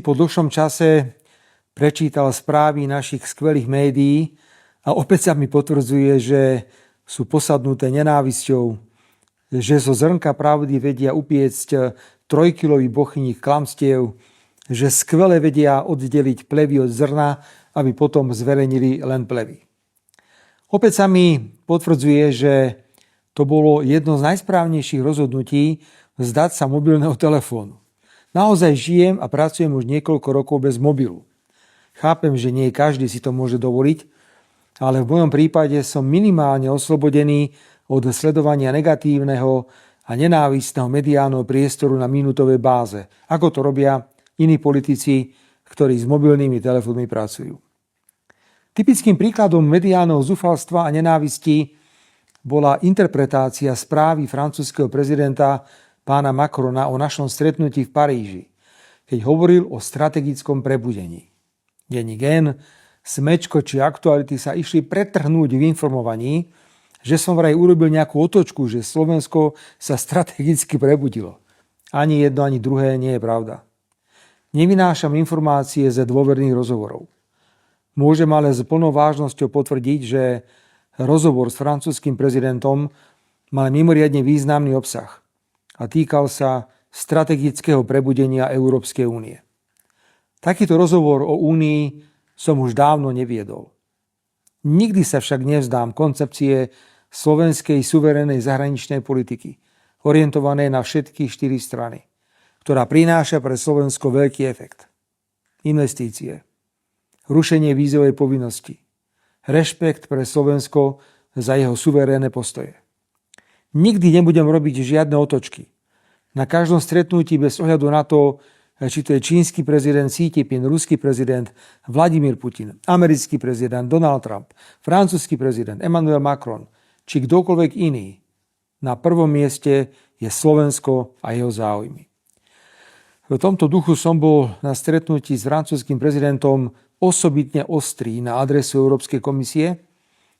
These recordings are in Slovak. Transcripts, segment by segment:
po dlhšom čase prečítal správy našich skvelých médií a opäť sa mi potvrdzuje, že sú posadnuté nenávisťou, že zo zrnka pravdy vedia upiecť trojkilový bochník klamstiev, že skvele vedia oddeliť plevy od zrna, aby potom zverejnili len plevy. Opäť sa mi potvrdzuje, že to bolo jedno z najsprávnejších rozhodnutí vzdať sa mobilného telefónu. Naozaj žijem a pracujem už niekoľko rokov bez mobilu. Chápem, že nie každý si to môže dovoliť, ale v mojom prípade som minimálne oslobodený od sledovania negatívneho a nenávistného mediálneho priestoru na minútovej báze, ako to robia iní politici, ktorí s mobilnými telefónmi pracujú. Typickým príkladom mediálneho zúfalstva a nenávisti bola interpretácia správy francúzskeho prezidenta pána Macrona o našom stretnutí v Paríži, keď hovoril o strategickom prebudení. Denník N, Smečko či Aktuality sa išli pretrhnúť v informovaní, že som vraj urobil nejakú otočku, že Slovensko sa strategicky prebudilo. Ani jedno, ani druhé nie je pravda. Nevynášam informácie ze dôverných rozhovorov. Môžem ale s plnou vážnosťou potvrdiť, že rozhovor s francúzskym prezidentom mal mimoriadne významný obsah a týkal sa strategického prebudenia Európskej únie. Takýto rozhovor o únii som už dávno neviedol. Nikdy sa však nevzdám koncepcie slovenskej suverénnej zahraničnej politiky, orientovanej na všetky 4 strany, ktorá prináša pre Slovensko veľký efekt. Investície, rušenie vízovej povinnosti, rešpekt pre Slovensko za jeho suverénne postoje. Nikdy nebudem robiť žiadne otočky. Na každom stretnutí bez ohľadu na to, či to je čínsky prezident Xi Jinping, ruský prezident Vladimír Putin, americký prezident Donald Trump, francúzsky prezident Emmanuel Macron, či kdokoľvek iný, na prvom mieste je Slovensko a jeho záujmy. V tomto duchu som bol na stretnutí s francúzskym prezidentom osobitne ostrý na adresu Európskej komisie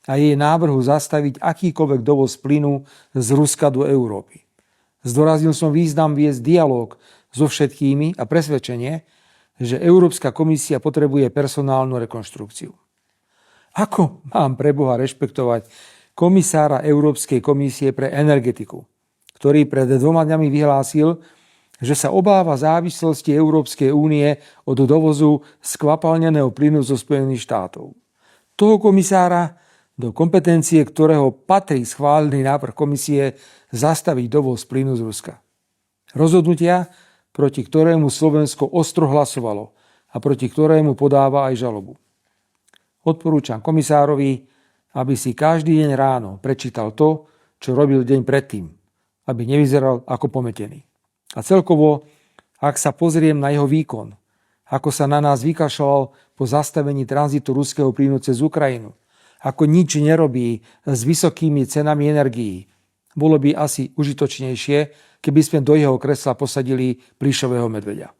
a jej návrhu zastaviť akýkoľvek dovoz plynu z Ruska do Európy. Zdôraznil som význam viesť dialóg so všetkými a presvedčenie, že Európska komisia potrebuje personálnu rekonštrukciu. Ako mám pre Boha rešpektovať komisára Európskej komisie pre energetiku, ktorý pred 2 dňami vyhlásil, že sa obáva závislosti Európskej únie od dovozu skvapalneného plynu zo Spojených štátov. Toho komisára, do kompetencie ktorého patrí schválený návrh komisie zastaviť dovoz plynu z Ruska. Rozhodnutia, proti ktorému Slovensko ostro hlasovalo a proti ktorému podáva aj žalobu. Odporúčam komisárovi, aby si každý deň ráno prečítal to, čo robil deň predtým, aby nevyzeral ako pometený. A celkovo, ak sa pozriem na jeho výkon, ako sa na nás vykašľal po zastavení tranzitu ruského plynu cez Ukrajinu, ako nič nerobí s vysokými cenami energií, bolo by asi užitočnejšie, keby sme do jeho kresla posadili plyšového medveďa.